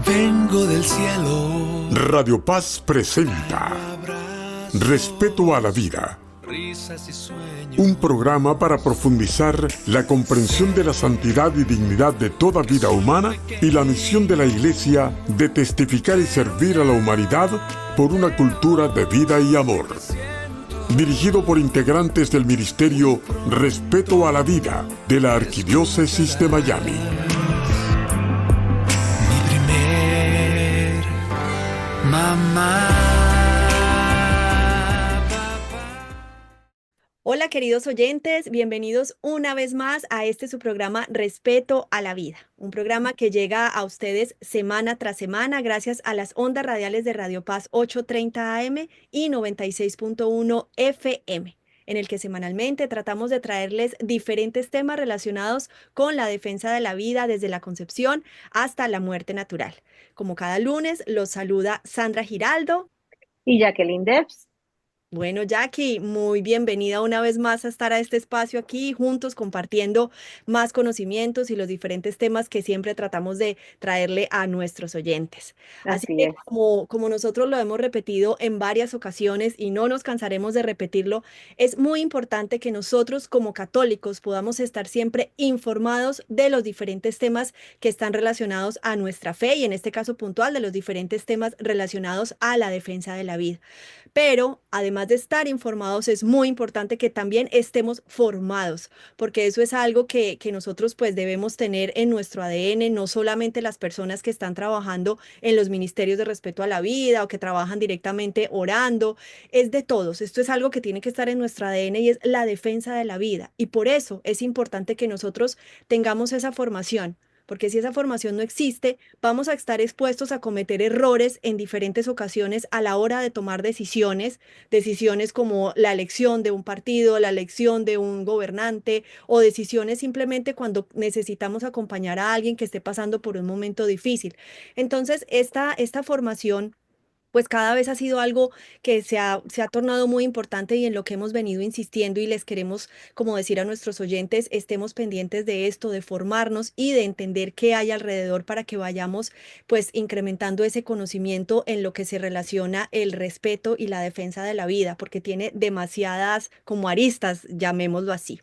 Vengo del cielo. Radio Paz presenta Respeto a la Vida, un programa para profundizar la comprensión de la santidad y dignidad de toda vida humana y la misión de la Iglesia de testificar y servir a la humanidad por una cultura de vida y amor. Dirigido por integrantes del Ministerio Respeto a la Vida de la Arquidiócesis de Miami. Mamá. Hola queridos oyentes, bienvenidos una vez más a su programa Respeto a la Vida, un programa que llega a ustedes semana tras semana gracias a las ondas radiales de Radio Paz 830 AM y 96.1 FM, en el que semanalmente tratamos de traerles diferentes temas relacionados con la defensa de la vida desde la concepción hasta la muerte natural. Como cada lunes, los saluda Sandra Giraldo y Jacqueline Debs. Bueno, Jackie, muy bienvenida una vez más a estar a este espacio aquí, juntos compartiendo más conocimientos y los diferentes temas que siempre tratamos de traerle a nuestros oyentes. Así que como nosotros lo hemos repetido en varias ocasiones y no nos cansaremos de repetirlo, es muy importante que nosotros como católicos podamos estar siempre informados de los diferentes temas que están relacionados a nuestra fe y en este caso puntual de los diferentes temas relacionados a la defensa de la vida. Pero además de estar informados, es muy importante que también estemos formados, porque eso es algo que nosotros pues debemos tener en nuestro ADN, no solamente las personas que están trabajando en los ministerios de respeto a la vida o que trabajan directamente orando, es de todos. Esto es algo que tiene que estar en nuestro ADN y es la defensa de la vida. Y por eso es importante que nosotros tengamos esa formación. Porque si esa formación no existe, vamos a estar expuestos a cometer errores en diferentes ocasiones a la hora de tomar decisiones como la elección de un partido, la elección de un gobernante o decisiones simplemente cuando necesitamos acompañar a alguien que esté pasando por un momento difícil. Entonces, esta formación pues cada vez ha sido algo que se ha tornado muy importante y en lo que hemos venido insistiendo y les queremos, como decir a nuestros oyentes, estemos pendientes de esto, de formarnos y de entender qué hay alrededor para que vayamos pues incrementando ese conocimiento en lo que se relaciona el respeto y la defensa de la vida, porque tiene demasiadas como aristas, llamémoslo así.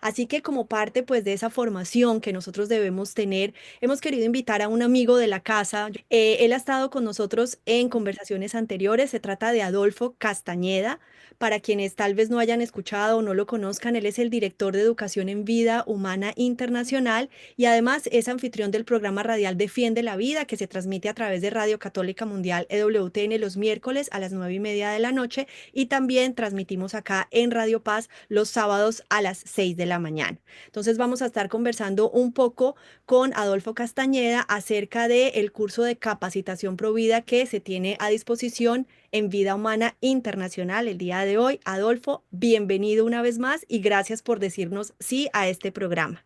Así que como parte pues de esa formación que nosotros debemos tener, hemos querido invitar a un amigo de la casa. Él ha estado con nosotros en conversaciones anteriores. Se trata de Adolfo Castañeda. Para quienes tal vez no hayan escuchado o no lo conozcan, él es el director de Educación en Vida Humana Internacional y además es anfitrión del programa radial Defiende la Vida, que se transmite a través de Radio Católica Mundial EWTN los miércoles a las 9:30 de la noche y también transmitimos acá en Radio Paz los sábados a las 6 de la mañana. Entonces vamos a estar conversando un poco con Adolfo Castañeda acerca del curso de capacitación Provida que se tiene a disposición en Vida Humana Internacional el día de hoy. Adolfo, bienvenido una vez más y gracias por decirnos sí a este programa.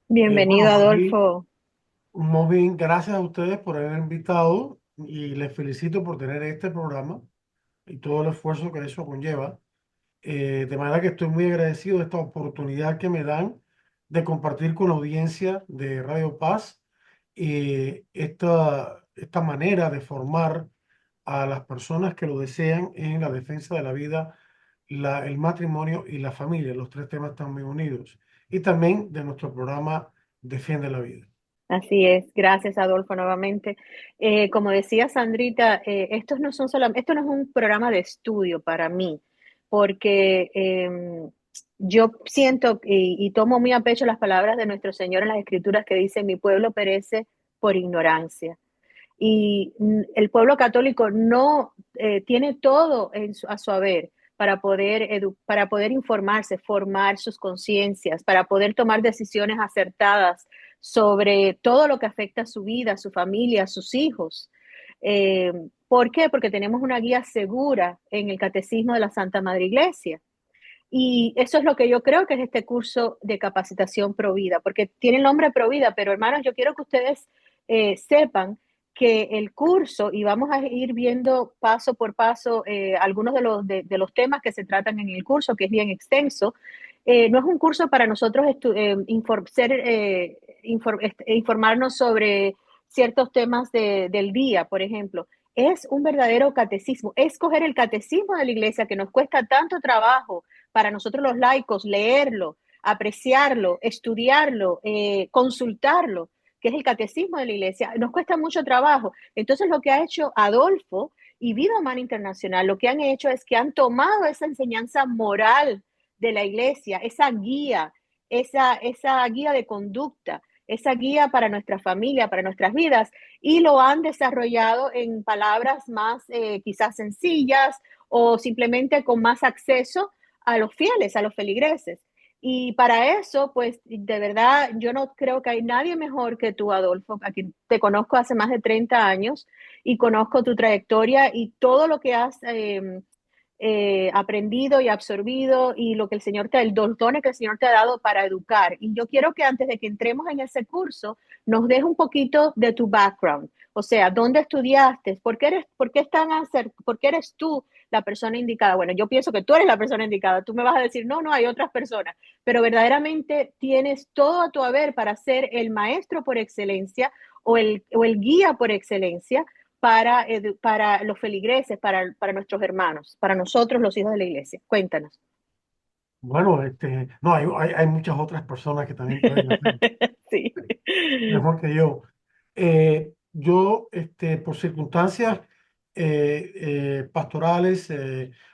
Bienvenido, Adolfo. Muy bien, gracias a ustedes por haber invitado y les felicito por tener este programa y todo el esfuerzo que eso conlleva. De manera que estoy muy agradecido de esta oportunidad que me dan de compartir con la audiencia de Radio Paz esta manera de formar a las personas que lo desean en la defensa de la vida, el matrimonio y la familia. Los tres temas están muy unidos. Y también de nuestro programa Defiende la Vida. Así es, gracias Adolfo nuevamente. Como decía Sandrita, esto no es un programa de estudio para mí, porque yo siento y tomo muy a pecho las palabras de nuestro Señor en las Escrituras que dice: mi pueblo perece por ignorancia. Y el pueblo católico no tiene todo a su haber para poder informarse, formar sus conciencias, para poder tomar decisiones acertadas sobre todo lo que afecta a su vida, a su familia, a sus hijos. ¿Por qué? Porque tenemos una guía segura en el Catecismo de la Santa Madre Iglesia. Y eso es lo que yo creo que es este curso de capacitación Provida, porque tiene el nombre Provida, pero hermanos, yo quiero que ustedes sepan que el curso, y vamos a ir viendo paso por paso algunos de los temas que se tratan en el curso, que es bien extenso. No es un curso para nosotros ser informarnos sobre ciertos temas del día, por ejemplo. Es un verdadero catecismo, es coger el catecismo de la iglesia que nos cuesta tanto trabajo para nosotros los laicos, leerlo, apreciarlo, estudiarlo, consultarlo, que es el catecismo de la iglesia, nos cuesta mucho trabajo. Entonces lo que ha hecho Adolfo y Vida Humana Internacional, lo que han hecho es que han tomado esa enseñanza moral de la iglesia, esa guía de conducta, esa guía para nuestra familia, para nuestras vidas, y lo han desarrollado en palabras más quizás sencillas o simplemente con más acceso a los fieles, a los feligreses. Y para eso, pues de verdad, yo no creo que hay nadie mejor que tú, Adolfo, a quien te conozco hace más de 30 años y conozco tu trayectoria y todo lo que has aprendido y absorbido y lo que el Señor te, el dones que el Señor te ha dado para educar. Y yo quiero que antes de que entremos en ese curso, nos des un poquito de tu background. O sea, ¿dónde estudiaste? ¿Por qué eres tú la persona indicada? Bueno, yo pienso que tú eres la persona indicada. Tú me vas a decir, no, no, hay otras personas. Pero verdaderamente tienes todo a tu haber para ser el maestro por excelencia o el guía por excelencia para los feligreses, para nuestros hermanos, para nosotros los hijos de la iglesia. Cuéntanos. Bueno, no, hay muchas otras personas que también pueden hacer Sí. mejor que yo. Por circunstancias pastorales,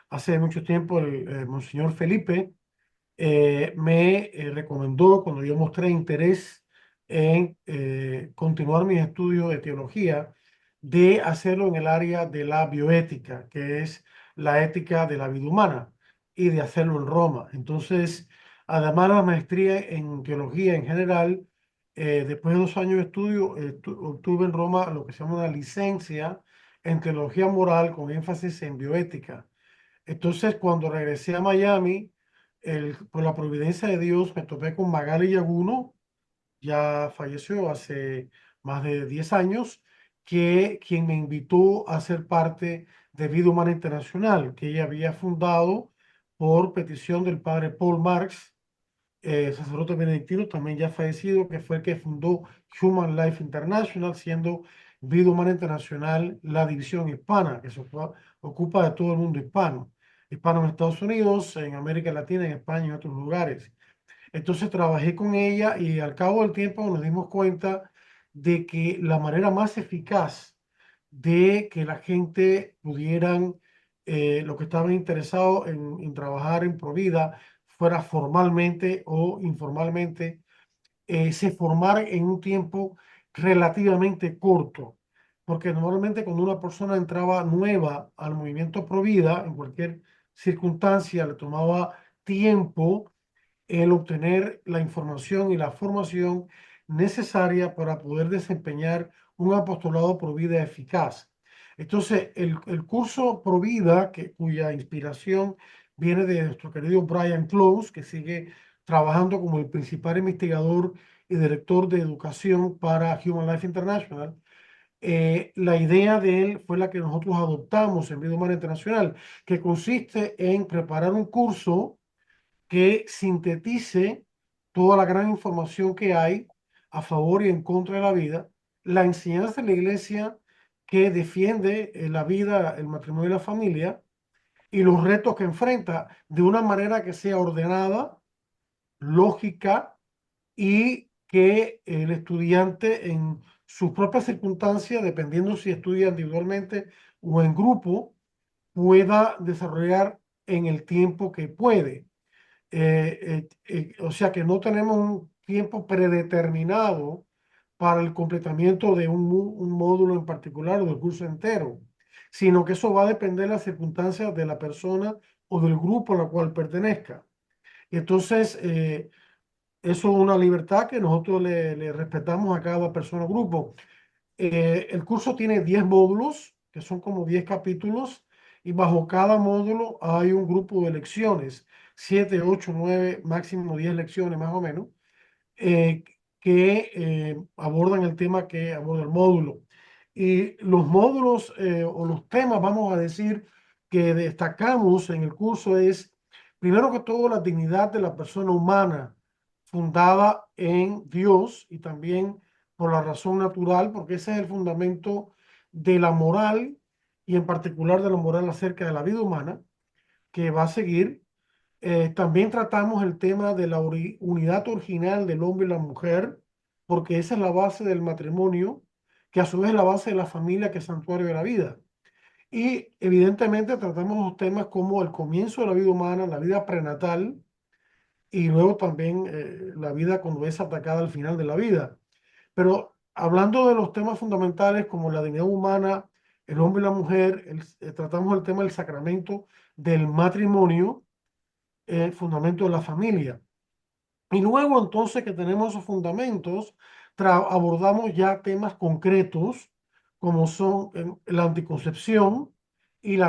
hace mucho tiempo el Monseñor Felipe me recomendó, cuando yo mostré interés en continuar mis estudios de teología, de hacerlo en el área de la bioética, que es la ética de la vida humana, y de hacerlo en Roma. Entonces, además de la maestría en teología en general, después de 2 años de estudio, obtuve en Roma lo que se llama una licencia en teología moral con énfasis en bioética. Entonces, cuando regresé a Miami, por la providencia de Dios, me topé con Magali Yaguno, ya falleció hace más de 10 años, quien me invitó a ser parte de Vida Humana Internacional, que ella había fundado por petición del padre Paul Marx, sacerdote benedictino, también ya fallecido, que fue el que fundó Human Life International, siendo Vida Humana Internacional la división hispana, que se ocupa de todo el mundo hispano en Estados Unidos, en América Latina, en España y en otros lugares. Entonces trabajé con ella y al cabo del tiempo nos dimos cuenta de que la manera más eficaz de que la gente pudieran, lo que estaban interesados en trabajar en Provida, fuera formalmente o informalmente, se formara en un tiempo relativamente corto. Porque normalmente cuando una persona entraba nueva al movimiento Provida, en cualquier circunstancia, le tomaba tiempo el obtener la información y la formación necesaria para poder desempeñar un apostolado pro vida eficaz. Entonces, el curso pro vida, cuya inspiración viene de nuestro querido Brian Close, que sigue trabajando como el principal investigador y director de educación para Human Life International, la idea de él fue la que nosotros adoptamos en Vida Humana Internacional, que consiste en preparar un curso que sintetice toda la gran información que hay a favor y en contra de la vida, la enseñanza de la iglesia que defiende la vida, el matrimonio y la familia, y los retos que enfrenta de una manera que sea ordenada, lógica y que el estudiante en sus propias circunstancias, dependiendo si estudia individualmente o en grupo, pueda desarrollar en el tiempo que puede. O sea que no tenemos un tiempo predeterminado para el completamiento de un módulo en particular o del curso entero, sino que eso va a depender de las circunstancias de la persona o del grupo al cual pertenezca. Y entonces, eso es una libertad que nosotros le respetamos a cada persona o grupo. El curso tiene 10 módulos, que son como 10 capítulos, y bajo cada módulo hay un grupo de lecciones, 7, 8, 9, máximo 10 lecciones más o menos, eh, que abordan el tema que aborda el módulo. Y los módulos o los temas, vamos a decir, que destacamos en el curso es, primero que todo, la dignidad de la persona humana fundada en Dios y también por la razón natural, porque ese es el fundamento de la moral y en particular de la moral acerca de la vida humana que va a seguir. También tratamos el tema de la unidad original del hombre y la mujer, porque esa es la base del matrimonio, que a su vez es la base de la familia, que es santuario de la vida. Y evidentemente tratamos los temas como el comienzo de la vida humana, la vida prenatal y luego también la vida cuando es atacada al final de la vida. Pero hablando de los temas fundamentales como la dignidad humana, el hombre y la mujer, tratamos el tema del sacramento del matrimonio, el fundamento de la familia. Y luego entonces que tenemos esos fundamentos, abordamos ya temas concretos como son la anticoncepción y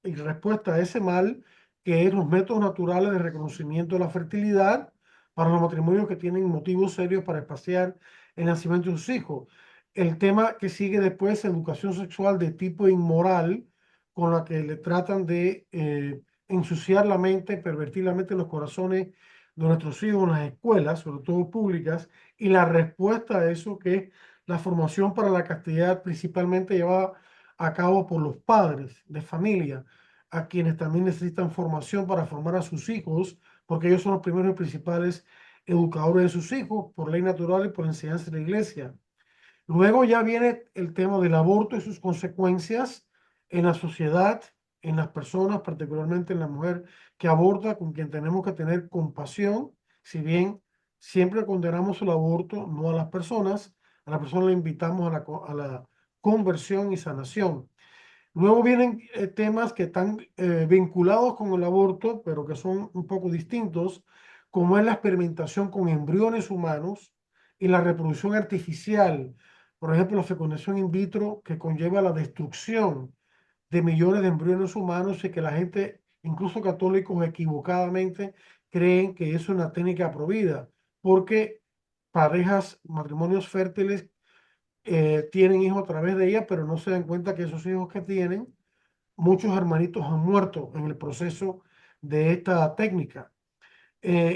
y respuesta a ese mal, que es los métodos naturales de reconocimiento de la fertilidad para los matrimonios que tienen motivos serios para espaciar el nacimiento de sus hijos. El tema que sigue después, educación sexual de tipo inmoral, con la que le tratan de ensuciar la mente, pervertir la mente, los corazones de nuestros hijos en las escuelas, sobre todo públicas, y la respuesta a eso, que es la formación para la castidad, principalmente llevada a cabo por los padres de familia, a quienes también necesitan formación para formar a sus hijos, porque ellos son los primeros y principales educadores de sus hijos, por ley natural y por enseñanza de la iglesia. Luego ya viene el tema del aborto y sus consecuencias en la sociedad, en las personas, particularmente en la mujer que aborta, con quien tenemos que tener compasión, si bien siempre condenamos el aborto, no a la persona le invitamos a la conversión y sanación. Luego vienen temas que están vinculados con el aborto, pero que son un poco distintos, como es la experimentación con embriones humanos y la reproducción artificial. Por ejemplo, la fecundación in vitro, que conlleva la destrucción de millones de embriones humanos y que la gente, incluso católicos equivocadamente, creen que es una técnica prohibida, porque parejas, matrimonios fértiles tienen hijos a través de ella, pero no se dan cuenta que esos hijos que tienen, muchos hermanitos han muerto en el proceso de esta técnica.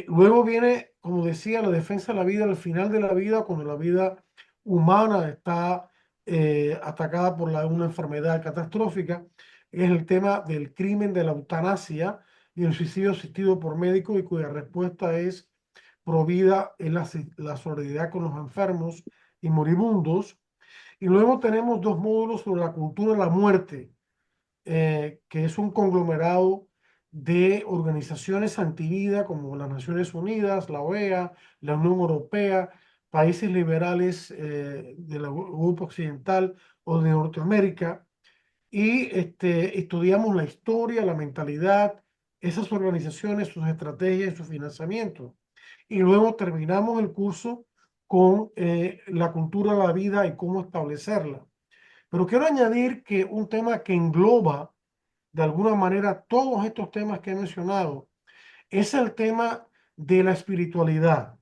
Luego viene, como decía, la defensa de la vida al final de la vida, cuando la vida humana está atacada por una enfermedad catastrófica. Es el tema del crimen de la eutanasia y el suicidio asistido por médicos, y cuya respuesta es provida en la solidaridad con los enfermos y moribundos. Y luego tenemos dos módulos sobre la cultura de la muerte, que es un conglomerado de organizaciones antivida como las Naciones Unidas, la OEA, la Unión Europea, países liberales del Grupo Occidental o de Norteamérica, y estudiamos la historia, la mentalidad, esas organizaciones, sus estrategias y su financiamiento. Y luego terminamos el curso con la cultura de la vida y cómo establecerla. Pero quiero añadir que un tema que engloba de alguna manera todos estos temas que he mencionado es el tema de la espiritualidad.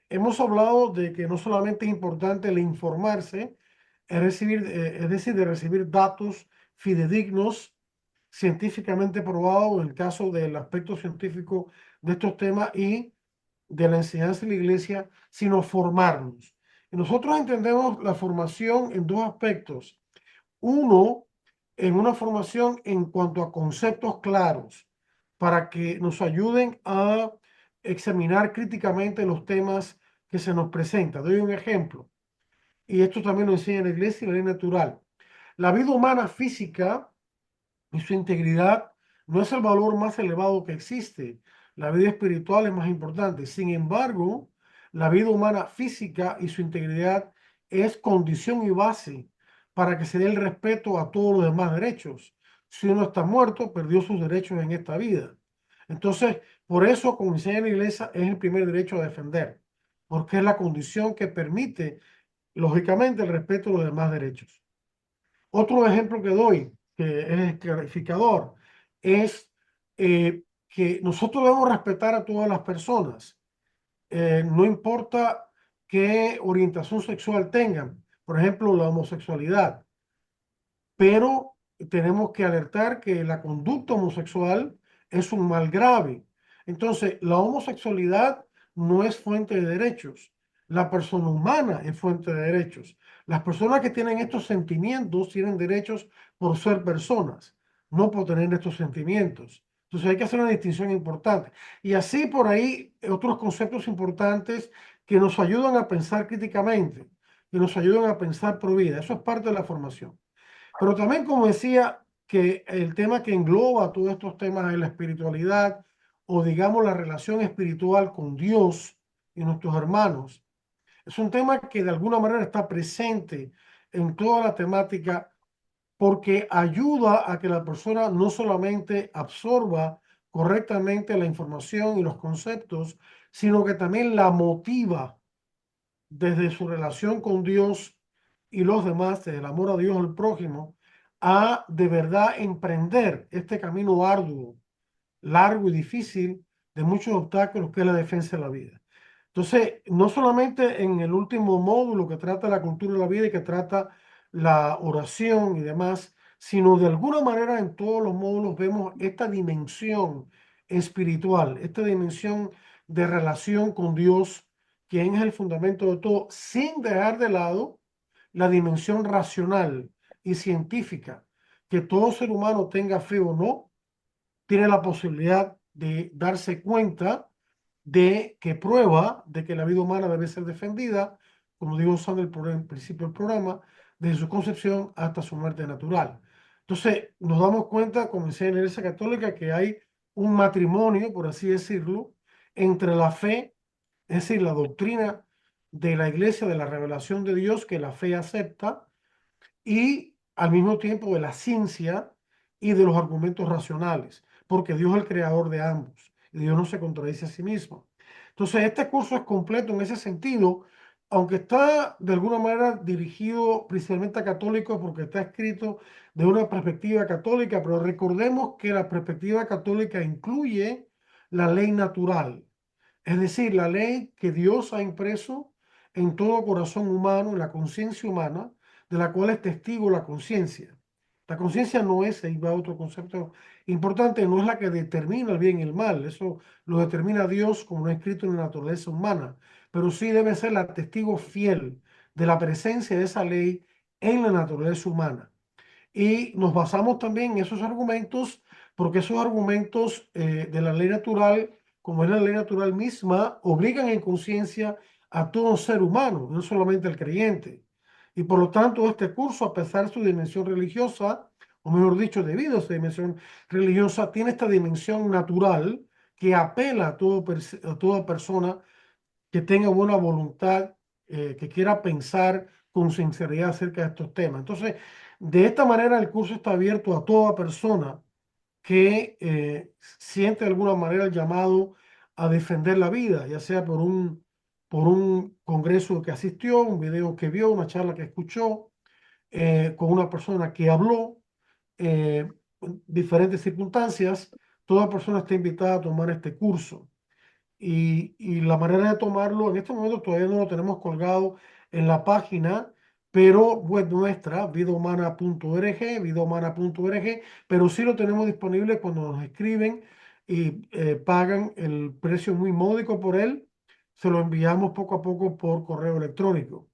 Hemos hablado de que no solamente es importante el informarse, es decir, de recibir datos fidedignos, científicamente probados en el caso del aspecto científico de estos temas y de la enseñanza de la iglesia, sino formarnos. Y nosotros entendemos la formación en dos aspectos. Uno, en una formación en cuanto a conceptos claros, para que nos ayuden a examinar críticamente los temas que se nos presentan. Doy un ejemplo, y esto también lo enseña la iglesia y la ley natural. La vida humana física y su integridad no es el valor más elevado que existe. La vida espiritual es más importante. Sin embargo, la vida humana física y su integridad es condición y base para que se dé el respeto a todos los demás derechos. Si uno está muerto, perdió sus derechos en esta vida. Entonces, por eso, como enseña la iglesia, es el primer derecho a defender, porque es la condición que permite, lógicamente, el respeto a los demás derechos. Otro ejemplo que doy, que es clarificador, es que nosotros debemos respetar a todas las personas, no importa qué orientación sexual tengan, por ejemplo, la homosexualidad, pero tenemos que alertar que la conducta homosexual es un mal grave. Entonces, la homosexualidad no es fuente de derechos. La persona humana es fuente de derechos. Las personas que tienen estos sentimientos tienen derechos por ser personas, no por tener estos sentimientos. Entonces hay que hacer una distinción importante. Y así por ahí otros conceptos importantes que nos ayudan a pensar críticamente, que nos ayudan a pensar pro vida. Eso es parte de la formación. Pero también, como decía, que el tema que engloba todos estos temas es la espiritualidad o digamos la relación espiritual con Dios y nuestros hermanos. Es un tema que de alguna manera está presente en toda la temática porque ayuda a que la persona no solamente absorba correctamente la información y los conceptos, sino que también la motiva desde su relación con Dios y los demás, desde el amor a Dios al prójimo, a de verdad emprender este camino arduo, largo y difícil de muchos obstáculos que es la defensa de la vida. Entonces, no solamente en el último módulo que trata la cultura de la vida y que trata la oración y demás, sino de alguna manera en todos los módulos vemos esta dimensión espiritual, esta dimensión de relación con Dios, quien es el fundamento de todo, sin dejar de lado la dimensión racional y científica, que todo ser humano tenga fe o no, tiene la posibilidad de darse cuenta de que prueba de que la vida humana debe ser defendida, como digo usando el principio del programa, desde su concepción hasta su muerte natural. Entonces, nos damos cuenta, como decía en la Iglesia Católica, que hay un matrimonio, por así decirlo, entre la fe, es decir, la doctrina de la Iglesia, de la revelación de Dios, que la fe acepta, y al mismo tiempo de la ciencia y de los argumentos racionales, porque Dios es el creador de ambos y Dios no se contradice a sí mismo. Entonces, este curso es completo en ese sentido, aunque está de alguna manera dirigido principalmente a católicos porque está escrito de una perspectiva católica, pero recordemos que la perspectiva católica incluye la ley natural, es decir, la ley que Dios ha impreso en todo corazón humano, en la conciencia humana, de la cual es testigo la conciencia. La conciencia no es, ahí va otro concepto importante, no es la que determina el bien y el mal, eso lo determina Dios como lo ha escrito en la naturaleza humana, pero sí debe ser la testigo fiel de la presencia de esa ley en la naturaleza humana. Y nos basamos también en esos argumentos, porque esos argumentos de la ley natural, como es la ley natural misma, obligan en conciencia a todo ser humano, no solamente al creyente. Y por lo tanto, este curso, a pesar de su dimensión religiosa, o mejor dicho, debido a su dimensión religiosa, tiene esta dimensión natural que apela a toda persona que tenga buena voluntad, que quiera pensar con sinceridad acerca de estos temas. Entonces, de esta manera el curso está abierto a toda persona que siente de alguna manera el llamado a defender la vida, ya sea por un congreso que asistió, un video que vio, una charla que escuchó, con una persona que habló, diferentes circunstancias, toda persona está invitada a tomar este curso. Y la manera de tomarlo, en este momento todavía no lo tenemos colgado en la página, pero web nuestra, vidahumana.org, pero sí lo tenemos disponible cuando nos escriben y pagan el precio muy módico por él, se lo enviamos poco a poco por correo electrónico.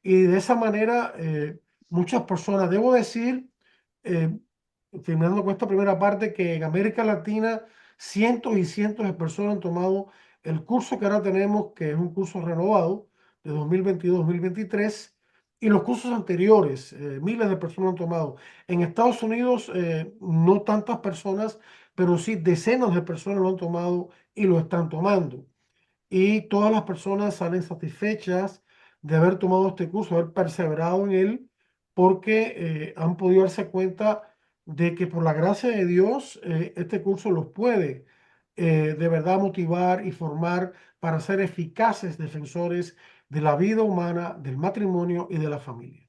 Y de esa manera, muchas personas, debo decir, eh, terminando con esta primera parte, que en América Latina cientos y cientos de personas han tomado el curso que ahora tenemos, que es un curso renovado de 2022-2023, y los cursos anteriores, miles de personas han tomado. En Estados Unidos, no tantas personas, pero sí decenas de personas lo han tomado y lo están tomando, y todas las personas salen satisfechas de haber tomado este curso, haber perseverado en él, porque han podido darse cuenta de que por la gracia de Dios este curso los puede de verdad motivar y formar para ser eficaces defensores de la vida humana, del matrimonio y de la familia.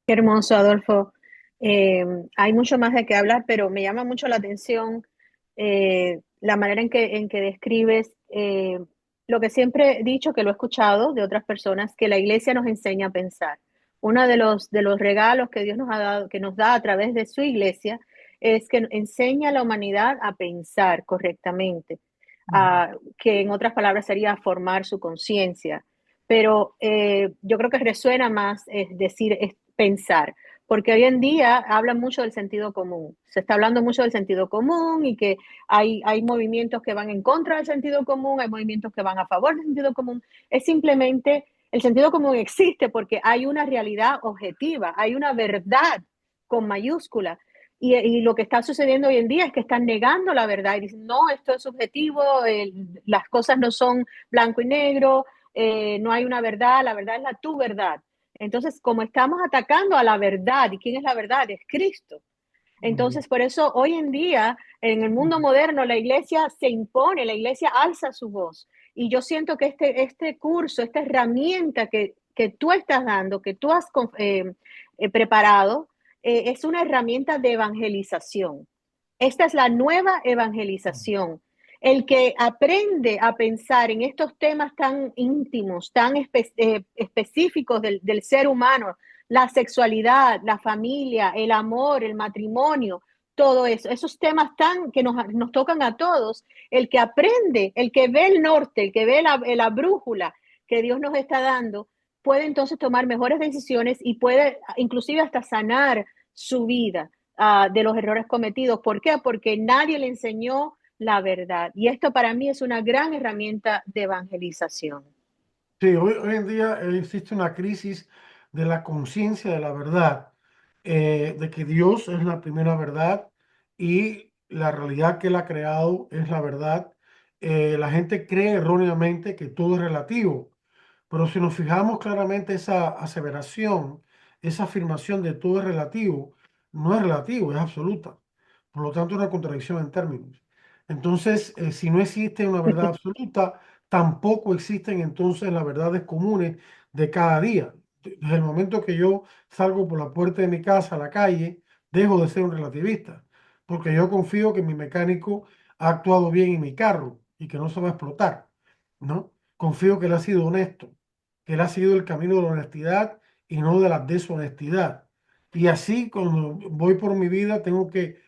Qué hermoso, Adolfo. Hay mucho más de qué hablar, pero me llama mucho la atención la manera en que describes lo que siempre he dicho, que lo he escuchado de otras personas, que la iglesia nos enseña a pensar. Uno de los regalos que Dios nos ha dado, que nos da a través de su iglesia, es que enseña a la humanidad a pensar correctamente, Ujú. que en otras palabras sería formar su conciencia. Pero yo creo que resuena más es decir, es pensar, porque hoy en día hablan mucho del sentido común. Se está hablando mucho del sentido común y que hay movimientos que van en contra del sentido común, hay movimientos que van a favor del sentido común. Es simplemente, el sentido común existe porque hay una realidad objetiva, hay una verdad con mayúscula. Y lo que está sucediendo hoy en día es que están negando la verdad y dicen, no, esto es subjetivo, las cosas no son blanco y negro, no hay una verdad, la verdad es la tu verdad. Entonces, como estamos atacando a la verdad, ¿y quién es la verdad? Es Cristo. Ujú. Entonces, por eso hoy en día, en el mundo moderno, la iglesia se impone, la iglesia alza su voz. Y yo siento que este curso, esta herramienta que tú estás dando, que tú has preparado, es una herramienta de evangelización. Esta es la nueva evangelización. El que aprende a pensar en estos temas tan íntimos, tan específicos del ser humano, la sexualidad, la familia, el amor, el matrimonio, todo eso, esos temas tan que nos tocan a todos, el que aprende, el que ve el norte, el que ve la brújula que Dios nos está dando, puede entonces tomar mejores decisiones y puede inclusive hasta sanar su vida de los errores cometidos. ¿Por qué? Porque nadie le enseñó la verdad. Y esto para mí es una gran herramienta de evangelización. Sí, hoy en día existe una crisis de la conciencia de la verdad, de que Dios es la primera verdad y la realidad que Él ha creado es la verdad. La gente cree erróneamente que todo es relativo, pero si nos fijamos claramente esa aseveración, esa afirmación de todo es relativo, no es relativo, es absoluta. Por lo tanto, es una contradicción en términos. Entonces, si no existe una verdad absoluta, tampoco existen entonces las verdades comunes de cada día. Desde el momento que yo salgo por la puerta de mi casa a la calle, dejo de ser un relativista, porque yo confío que mi mecánico ha actuado bien en mi carro y que no se va a explotar, ¿no? Confío que él ha sido honesto, que él ha seguido el camino de la honestidad y no de la deshonestidad. Y así, cuando voy por mi vida, tengo que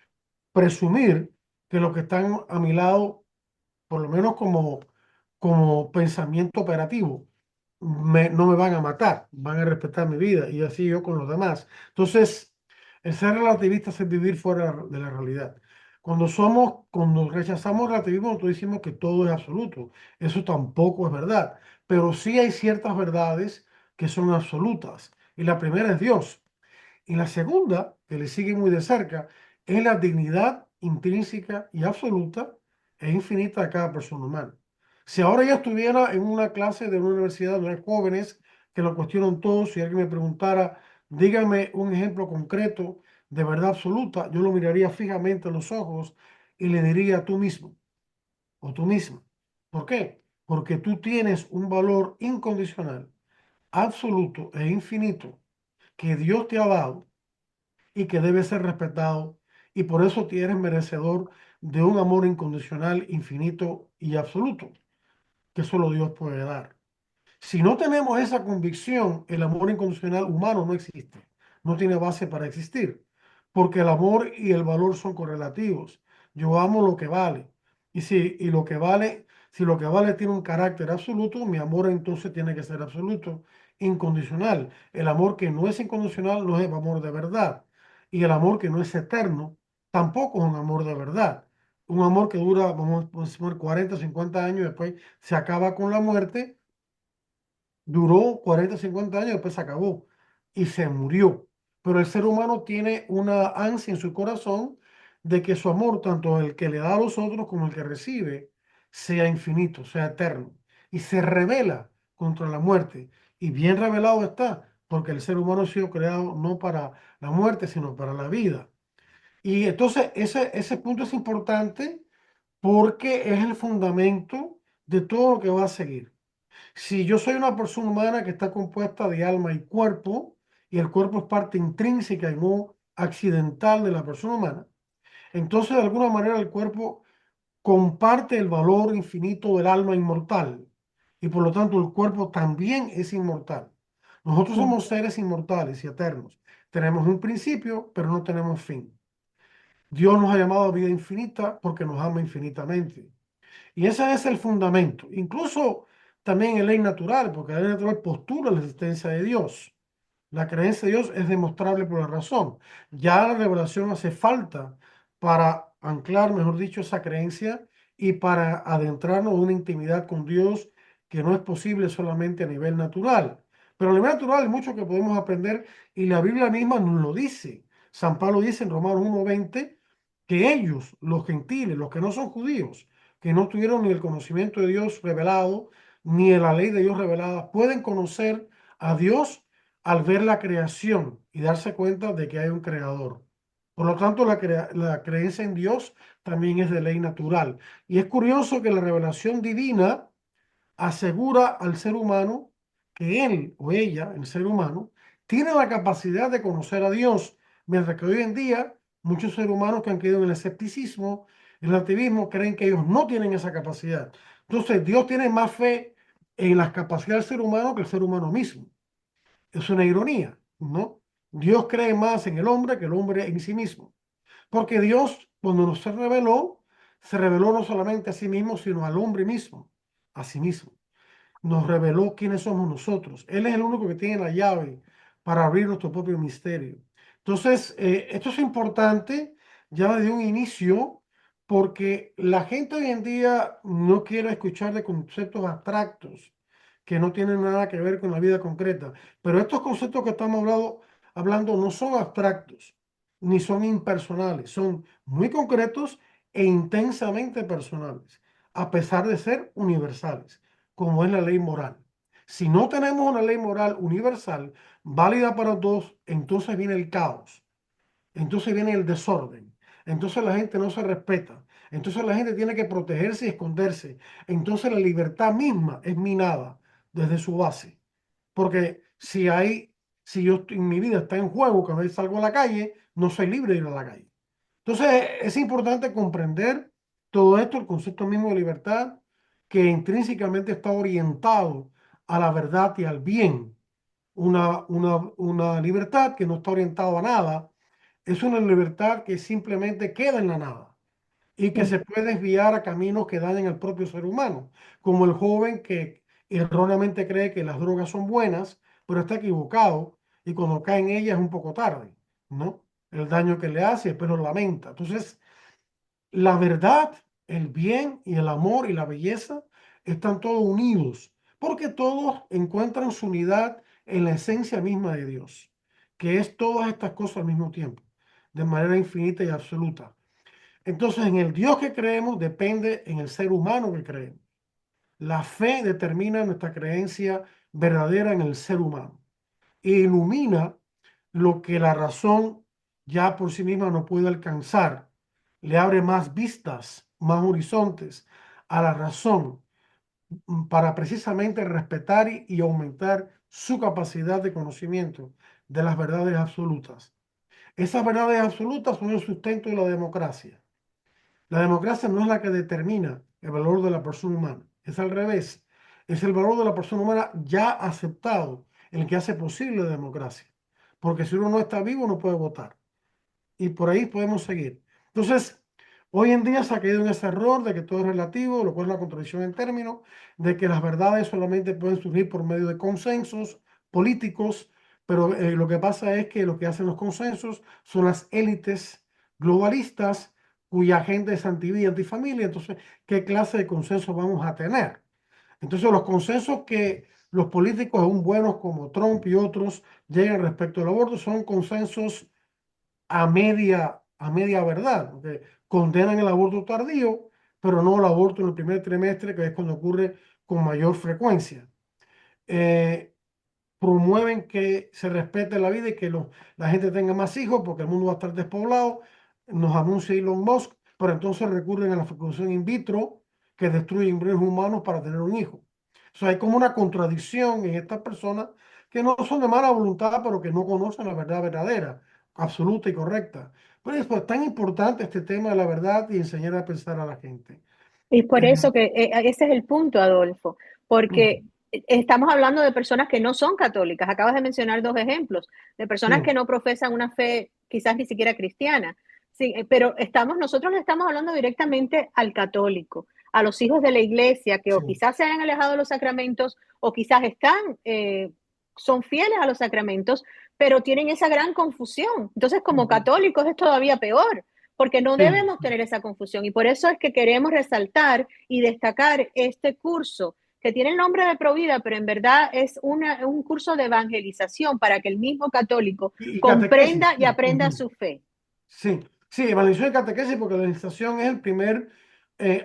presumir que los que están a mi lado, por lo menos como pensamiento operativo, no me van a matar, van a respetar mi vida y así yo con los demás. Entonces, el ser relativista es vivir fuera de la realidad. Cuando rechazamos el relativismo, nosotros decimos que todo es absoluto. Eso tampoco es verdad, pero sí hay ciertas verdades que son absolutas. Y la primera es Dios. Y la segunda, que le sigue muy de cerca, es la dignidad intrínseca y absoluta e infinita de cada persona humana. Si ahora yo estuviera en una clase de una universidad donde hay jóvenes que lo cuestionan todo, si alguien me preguntara, dígame un ejemplo concreto de verdad absoluta, yo lo miraría fijamente a los ojos y le diría tú mismo o tú misma. ¿Por qué? Porque tú tienes un valor incondicional, absoluto e infinito que Dios te ha dado y que debe ser respetado, y por eso eres merecedor de un amor incondicional, infinito y absoluto, que solo Dios puede dar. Si no tenemos esa convicción, el amor incondicional humano no existe, no tiene base para existir, porque el amor y el valor son correlativos. Yo amo lo que vale, y lo que vale, si lo que vale tiene un carácter absoluto, mi amor entonces tiene que ser absoluto, incondicional. El amor que no es incondicional no es amor de verdad, y el amor que no es eterno tampoco es un amor de verdad. Un amor que dura, vamos a poner 40, 50 años, después se acaba con la muerte. Duró 40, 50 años, después se acabó y se murió. Pero el ser humano tiene una ansia en su corazón de que su amor, tanto el que le da a los otros como el que recibe, sea infinito, sea eterno. Y se revela contra la muerte. Y bien revelado está, porque el ser humano ha sido creado no para la muerte, sino para la vida. Y entonces ese punto es importante porque es el fundamento de todo lo que va a seguir. Si yo soy una persona humana que está compuesta de alma y cuerpo, y el cuerpo es parte intrínseca y no accidental de la persona humana, entonces de alguna manera el cuerpo comparte el valor infinito del alma inmortal, y por lo tanto el cuerpo también es inmortal. Nosotros somos seres inmortales y eternos. Tenemos un principio, pero no tenemos fin. Dios nos ha llamado a vida infinita porque nos ama infinitamente. Y ese es el fundamento. Incluso también en ley natural, porque la ley natural postula la existencia de Dios. La creencia de Dios es demostrable por la razón. Ya la revelación hace falta para anclar, mejor dicho, esa creencia y para adentrarnos en una intimidad con Dios que no es posible solamente a nivel natural. Pero a nivel natural hay mucho que podemos aprender y la Biblia misma nos lo dice. San Pablo dice en Romanos 1:20 que ellos, los gentiles, los que no son judíos, que no tuvieron ni el conocimiento de Dios revelado, ni la ley de Dios revelada, pueden conocer a Dios al ver la creación y darse cuenta de que hay un creador. Por lo tanto, la creencia en Dios también es de ley natural. Y es curioso que la revelación divina asegura al ser humano que él o ella, el ser humano, tiene la capacidad de conocer a Dios, mientras que hoy en día muchos seres humanos que han caído en el escepticismo, en el activismo, creen que ellos no tienen esa capacidad. Entonces, Dios tiene más fe en las capacidades del ser humano que el ser humano mismo. Es una ironía, ¿no? Dios cree más en el hombre que el hombre en sí mismo. Porque Dios, cuando nos se reveló no solamente a sí mismo, sino al hombre mismo, a sí mismo. Nos reveló quiénes somos nosotros. Él es el único que tiene la llave para abrir nuestro propio misterio. Entonces, esto es importante ya desde un inicio, porque la gente hoy en día no quiere escuchar de conceptos abstractos que no tienen nada que ver con la vida concreta. Pero estos conceptos que estamos hablando no son abstractos, ni son impersonales, son muy concretos e intensamente personales, a pesar de ser universales, como es la ley moral. Si no tenemos una ley moral universal, válida para todos, entonces viene el caos, entonces viene el desorden, entonces la gente no se respeta, entonces la gente tiene que protegerse y esconderse, entonces la libertad misma es minada desde su base, porque si en mi vida está en juego, que a veces salgo a la calle, no soy libre de ir a la calle. Entonces es importante comprender todo esto, el concepto mismo de libertad, que intrínsecamente está orientado a la verdad y al bien. Una libertad que no está orientada a nada, es una libertad que simplemente queda en la nada y que se puede desviar a caminos que dañan al propio ser humano, como el joven que erróneamente cree que las drogas son buenas, pero está equivocado y cuando cae en ellas es un poco tarde, ¿no? El daño que le hace, pero lamenta. Entonces, la verdad, el bien y el amor y la belleza están todos unidos, porque todos encuentran su unidad en la esencia misma de Dios, que es todas estas cosas al mismo tiempo, de manera infinita y absoluta. Entonces, en el Dios que creemos depende en el ser humano que creemos. La fe determina nuestra creencia verdadera en el ser humano e ilumina lo que la razón ya por sí misma no puede alcanzar. Le abre más vistas, más horizontes a la razón para precisamente respetar y aumentar su capacidad de conocimiento de las verdades absolutas. Esas verdades absolutas son el sustento de la democracia. La democracia no es la que determina el valor de la persona humana, es al revés. Es el valor de la persona humana ya aceptado el que hace posible la democracia. Porque si uno no está vivo no puede votar. Y por ahí podemos seguir. Entonces, hoy en día se ha caído en ese error de que todo es relativo, lo cual es una contradicción en términos, de que las verdades solamente pueden surgir por medio de consensos políticos, pero lo que pasa es que lo que hacen los consensos son las élites globalistas cuya agenda es antivida y antifamilia. Entonces, ¿qué clase de consenso vamos a tener? Entonces, los consensos que los políticos, aún buenos como Trump y otros, llegan respecto al aborto son consensos a media verdad, porque condenan el aborto tardío, pero no el aborto en el primer trimestre, que es cuando ocurre con mayor frecuencia. Eh, Promueven que se respete la vida y que la gente tenga más hijos porque el mundo va a estar despoblado, nos anuncia Elon Musk, pero entonces recurren a la fecundación in vitro que destruye embriones humanos para tener un hijo. O sea, hay como una contradicción en estas personas que no son de mala voluntad, pero que no conocen la verdad verdadera, absoluta y correcta. Por eso es tan importante este tema de la verdad y enseñar a pensar a la gente. Y por Eh, eso que ese es el punto, Adolfo, porque mm, estamos hablando de personas que no son católicas. Acabas de mencionar dos ejemplos de personas sí, que no profesan una fe quizás ni siquiera cristiana. Sí, pero nosotros le estamos hablando directamente al católico, a los hijos de la iglesia que o Sí. quizás se hayan alejado de los sacramentos o quizás son fieles a los sacramentos, pero tienen esa gran confusión. Entonces, como Ujú. católicos es todavía peor, porque no Sí, debemos tener esa confusión. Y por eso es que queremos resaltar y destacar este curso que tiene el nombre de Provida, pero en verdad es un curso de evangelización para que el mismo católico y catequesis. comprenda y Sí. aprenda Ujú. su fe. Sí, sí, evangelización y catequesis, porque la evangelización es el primer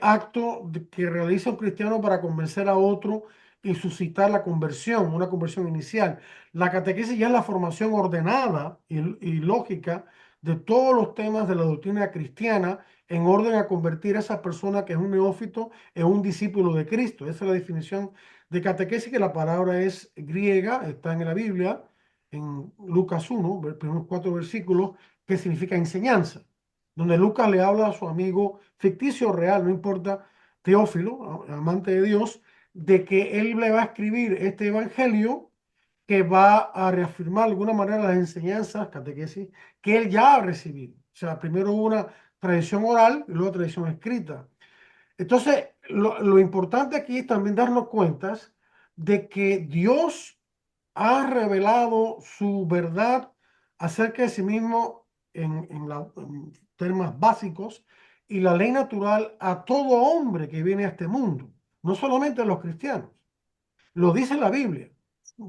acto que realiza un cristiano para convencer a otro y suscitar la conversión, una conversión inicial. La catequesis ya es la formación ordenada y lógica de todos los temas de la doctrina cristiana en orden a convertir a esa persona que es un neófito en un discípulo de Cristo. Esa es la definición de catequesis, que la palabra es griega, está en la Biblia, en Lucas 1, los primeros 4 versículos, que significa enseñanza, donde Lucas le habla a su amigo ficticio o real, no importa, Teófilo, amante de Dios, de que él le va a escribir este evangelio que va a reafirmar de alguna manera las enseñanzas, catequesis, que él ya ha recibido. O sea, primero hubo una tradición oral y luego tradición escrita. Entonces, lo importante aquí es también darnos cuentas de que Dios ha revelado su verdad acerca de sí mismo en temas básicos y la ley natural a todo hombre que viene a este mundo, no solamente a los cristianos. Lo dice la Biblia.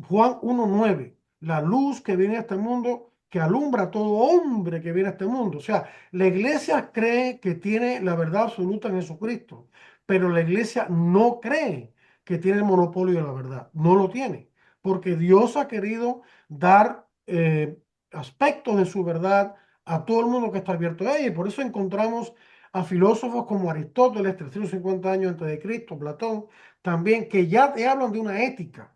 Juan 1:9, la luz que viene a este mundo, que alumbra a todo hombre que viene a este mundo. O sea, la iglesia cree que tiene la verdad absoluta en Jesucristo, pero la iglesia no cree que tiene el monopolio de la verdad. No lo tiene, porque Dios ha querido dar aspectos de su verdad a todo el mundo que está abierto a ella. Y por eso encontramos a filósofos como Aristóteles, 350 años antes de Cristo, Platón, también, que ya te hablan de una ética.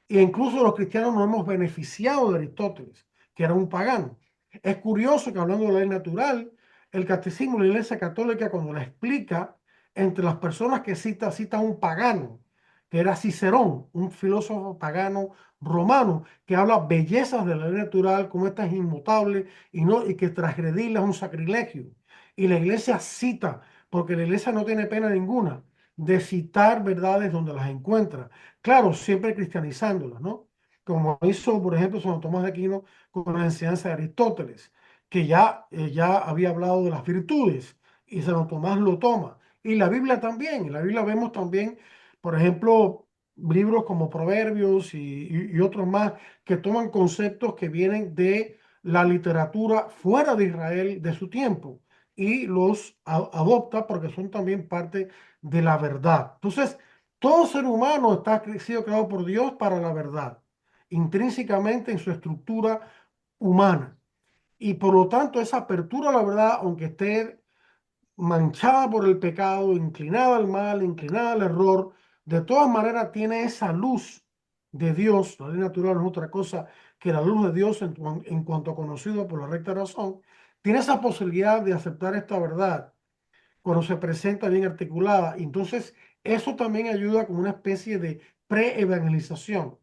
E incluso los cristianos nos hemos beneficiado de Aristóteles, que era un pagano. Es curioso que, hablando de la ley natural, el catecismo de la Iglesia Católica, cuando la explica, entre las personas que cita un pagano, que era Cicerón, un filósofo pagano romano, que habla bellezas de la ley natural, como esta es inmutable y que transgredirla es un sacrilegio. Y la Iglesia cita, porque la Iglesia no tiene pena ninguna de citar verdades donde las encuentra. Claro, siempre cristianizándolas, ¿no? Como hizo, por ejemplo, Santo Tomás de Aquino con la enseñanza de Aristóteles, que ya había hablado de las virtudes y Santo Tomás lo toma. Y la Biblia también. En la Biblia vemos también, por ejemplo, libros como Proverbios y otros más que toman conceptos que vienen de la literatura fuera de Israel de su tiempo y los adopta porque son también parte de la verdad. Entonces, todo ser humano sido creado por Dios para la verdad, intrínsecamente en su estructura humana. Y por lo tanto, esa apertura a la verdad, aunque esté manchada por el pecado, inclinada al mal, inclinada al error, de todas maneras tiene esa luz de Dios. La ley natural no es otra cosa que la luz de Dios en cuanto conocido por la recta razón. Tiene esa posibilidad de aceptar esta verdad cuando se presenta bien articulada. Entonces, eso también ayuda como una especie de pre-evangelización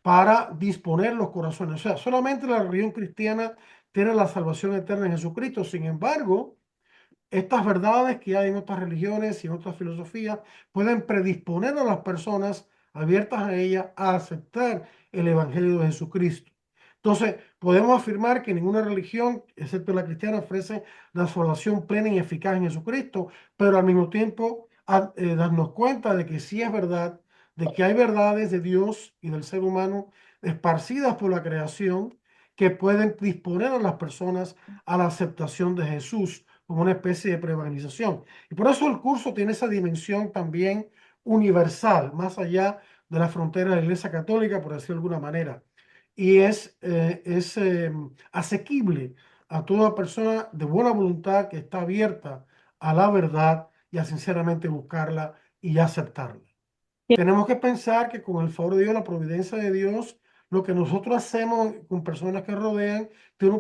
para disponer los corazones. O sea, solamente la religión cristiana tiene la salvación eterna en Jesucristo. Sin embargo, estas verdades que hay en otras religiones y en otras filosofías pueden predisponer a las personas abiertas a ellas a aceptar el Evangelio de Jesucristo. Entonces, podemos afirmar que ninguna religión, excepto la cristiana, ofrece la salvación plena y eficaz en Jesucristo, pero al mismo tiempo darnos cuenta de que sí es verdad, de que hay verdades de Dios y del ser humano esparcidas por la creación que pueden disponer a las personas a la aceptación de Jesús como una especie de prevangelización. Y por eso el curso tiene esa dimensión también universal, más allá de la frontera de la Iglesia Católica, por decirlo de alguna manera. Y es asequible a toda persona de buena voluntad que está abierta a la verdad y a sinceramente buscarla y aceptarla. Tenemos que pensar que con el favor de Dios, la providencia de Dios, lo que nosotros hacemos con personas que rodean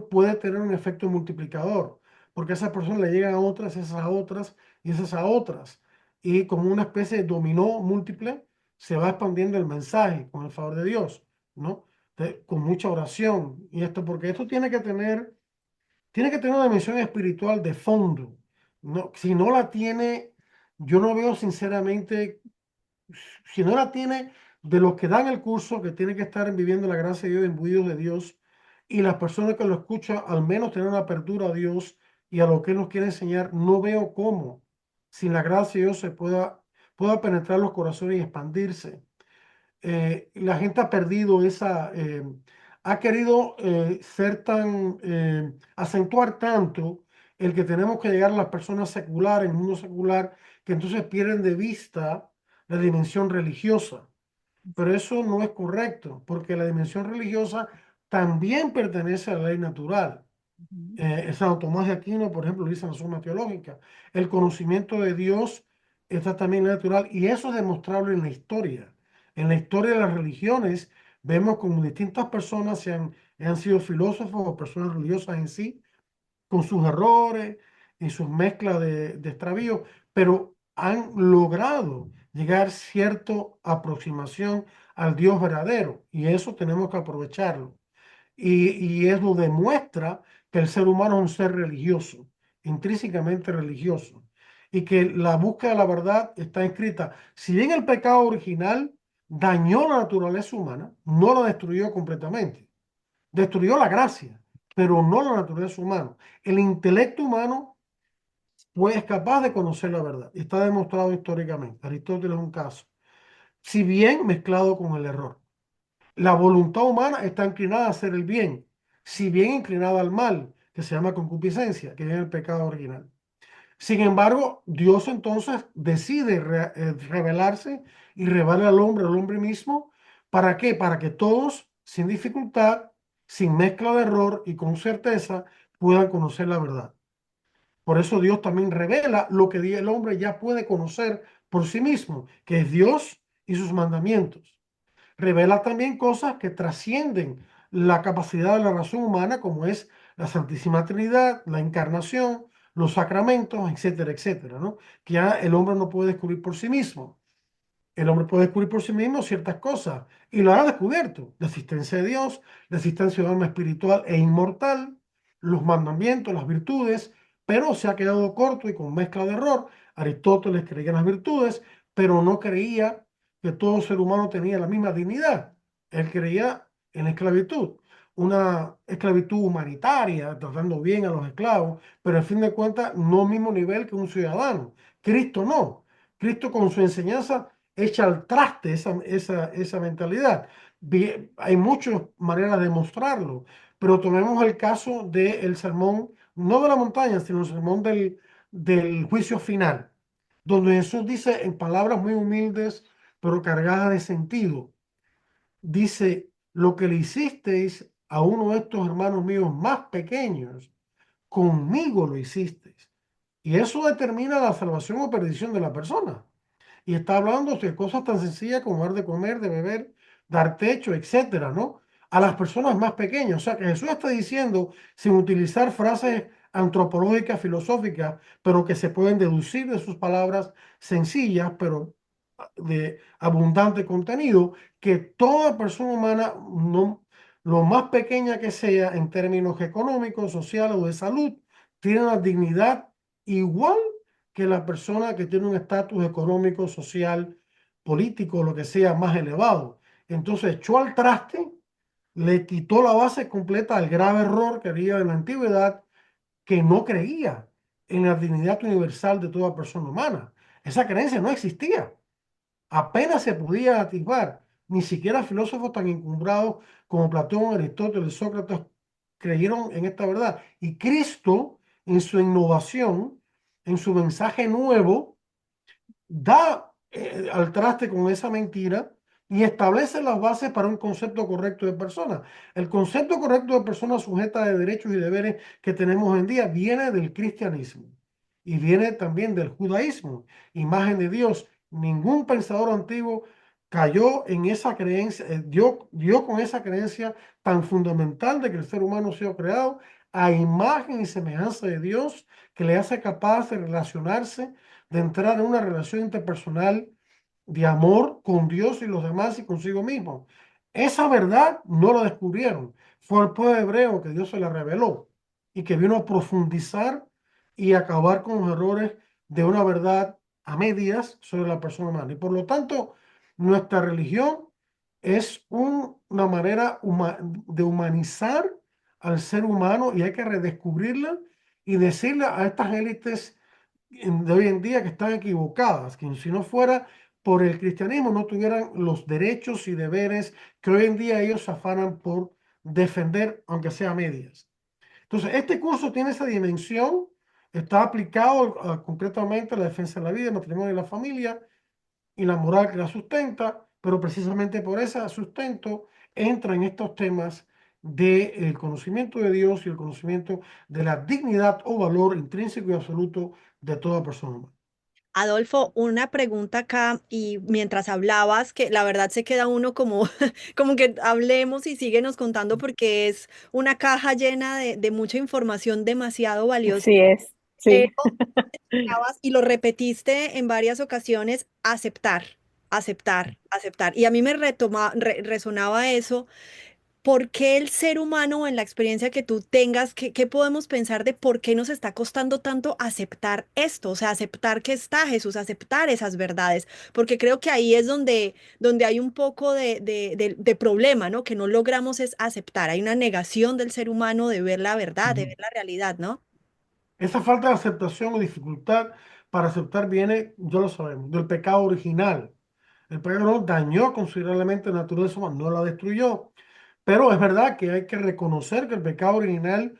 puede tener un efecto multiplicador, porque a esas personas le llegan a otras, esas a otras y esas a otras. Y como una especie de dominó múltiple, se va expandiendo el mensaje con el favor de Dios, ¿no? Con mucha oración. Y esto, porque esto tiene que tener una dimensión espiritual de fondo, ¿no? Si no la tiene, yo no veo sinceramente, si no la tiene de los que dan el curso, que tienen que estar viviendo la gracia de Dios, imbuidos de Dios, y las personas que lo escuchan, al menos tener una apertura a Dios y a lo que Él nos quiere enseñar, no veo cómo, sin la gracia de Dios, pueda penetrar los corazones y expandirse. La gente ha perdido ha querido acentuar tanto el que tenemos que llegar a las personas seculares, en el mundo secular, que entonces pierden de vista la dimensión religiosa. Pero eso no es correcto, porque la dimensión religiosa también pertenece a la ley natural. Ujú. Santo Tomás de Aquino, por ejemplo, lo dice en la Suma Teológica. El conocimiento de Dios está también natural y eso es demostrable en la historia. En la historia de las religiones vemos como distintas personas han sido filósofos o personas religiosas en sí, con sus errores y sus mezclas de extravíos, pero han logrado llegar cierta aproximación al Dios verdadero y eso tenemos que aprovecharlo. Y eso demuestra que el ser humano es un ser religioso, intrínsecamente religioso, y que la búsqueda de la verdad está inscrita. Si bien el pecado original dañó la naturaleza humana, no la destruyó completamente, destruyó la gracia, pero no la naturaleza humana. El intelecto humano pues, es capaz de conocer la verdad, está demostrado históricamente. Aristóteles es un caso, si bien mezclado con el error. La voluntad humana está inclinada a hacer el bien, si bien inclinada al mal, que se llama concupiscencia, que es el pecado original. Sin embargo, Dios entonces decide revelarse y revela al hombre mismo. ¿Para qué? Para que todos, sin dificultad, sin mezcla de error y con certeza, puedan conocer la verdad. Por eso Dios también revela lo que el hombre ya puede conocer por sí mismo, que es Dios y sus mandamientos. Revela también cosas que trascienden la capacidad de la razón humana, como es la Santísima Trinidad, la encarnación, los sacramentos, etcétera, etcétera, ¿no? Que ya el hombre no puede descubrir por sí mismo. El hombre puede descubrir por sí mismo ciertas cosas y lo ha descubierto. La existencia de Dios, la existencia de un alma espiritual e inmortal, los mandamientos, las virtudes, pero se ha quedado corto y con mezcla de error. Aristóteles creía en las virtudes, pero no creía que todo ser humano tenía la misma dignidad. Él creía en la esclavitud, una esclavitud humanitaria, tratando bien a los esclavos, pero al fin de cuentas no al mismo nivel que un ciudadano. Cristo no. Cristo con su enseñanza echa al traste esa mentalidad. Hay muchas maneras de mostrarlo, pero tomemos el caso del sermón, no de la montaña, sino el sermón del juicio final, donde Jesús dice en palabras muy humildes, pero cargadas de sentido, dice, lo que le hicisteis a uno de estos hermanos míos más pequeños, conmigo lo hicisteis. Y eso determina la salvación o perdición de la persona. Y está hablando de cosas tan sencillas como dar de comer, de beber, dar techo, etcétera, ¿no? A las personas más pequeñas. O sea, que Jesús está diciendo, sin utilizar frases antropológicas, filosóficas, pero que se pueden deducir de sus palabras sencillas, pero de abundante contenido, que toda persona humana, no, lo más pequeña que sea en términos económicos, sociales o de salud, tiene una dignidad igual que la persona que tiene un estatus económico, social, político, lo que sea, más elevado. Entonces echó al traste, le quitó la base completa al grave error que había en la antigüedad, que no creía en la dignidad universal de toda persona humana. Esa creencia no existía. Apenas se podía atisbar. Ni siquiera filósofos tan encumbrados como Platón, Aristóteles, Sócrates creyeron en esta verdad. Y Cristo, en su innovación, en su mensaje nuevo, da al traste con esa mentira y establece las bases para un concepto correcto de persona. El concepto correcto de persona sujeta de derechos y deberes que tenemos hoy en día viene del cristianismo y viene también del judaísmo, imagen de Dios. Ningún pensador antiguo cayó en esa creencia, dio con esa creencia tan fundamental de que el ser humano ha sido creado a imagen y semejanza de Dios, que le hace capaz de relacionarse, de entrar en una relación interpersonal de amor con Dios y los demás y consigo mismo. Esa verdad no la descubrieron. Fue al pueblo hebreo que Dios se la reveló y que vino a profundizar y acabar con los errores de una verdad a medias sobre la persona humana. Y por lo tanto, nuestra religión es una manera de humanizar al ser humano y hay que redescubrirla y decirle a estas élites de hoy en día que están equivocadas, que si no fuera por el cristianismo no tuvieran los derechos y deberes que hoy en día ellos se afanan por defender, aunque sea a medias. Entonces, este curso tiene esa dimensión, está aplicado concretamente a la defensa de la vida, el matrimonio y la familia y la moral que la sustenta, pero precisamente por ese sustento entra en estos temas del conocimiento de Dios y el conocimiento de la dignidad o valor intrínseco y absoluto de toda persona humana. Adolfo, una pregunta acá y mientras hablabas, que la verdad se queda uno como, como que hablemos y síguenos contando porque es una caja llena de mucha información demasiado valiosa. Así es, Pero sí. mencionabas, y lo repetiste en varias ocasiones, aceptar, aceptar, aceptar. Y a mí me resonaba eso. ¿Por qué el ser humano, en la experiencia que tú tengas, qué podemos pensar de por qué nos está costando tanto aceptar esto? O sea, aceptar que está Jesús, aceptar esas verdades, porque creo que ahí es donde hay un poco de problema, ¿no? Que no logramos es aceptar. Hay una negación del ser humano de ver la verdad, de Ujú. ver la realidad, ¿no? Esa falta de aceptación o dificultad para aceptar viene, ya lo sabemos, del pecado original. El pecado original dañó considerablemente la naturaleza humana, no la destruyó. Pero es verdad que hay que reconocer que el pecado original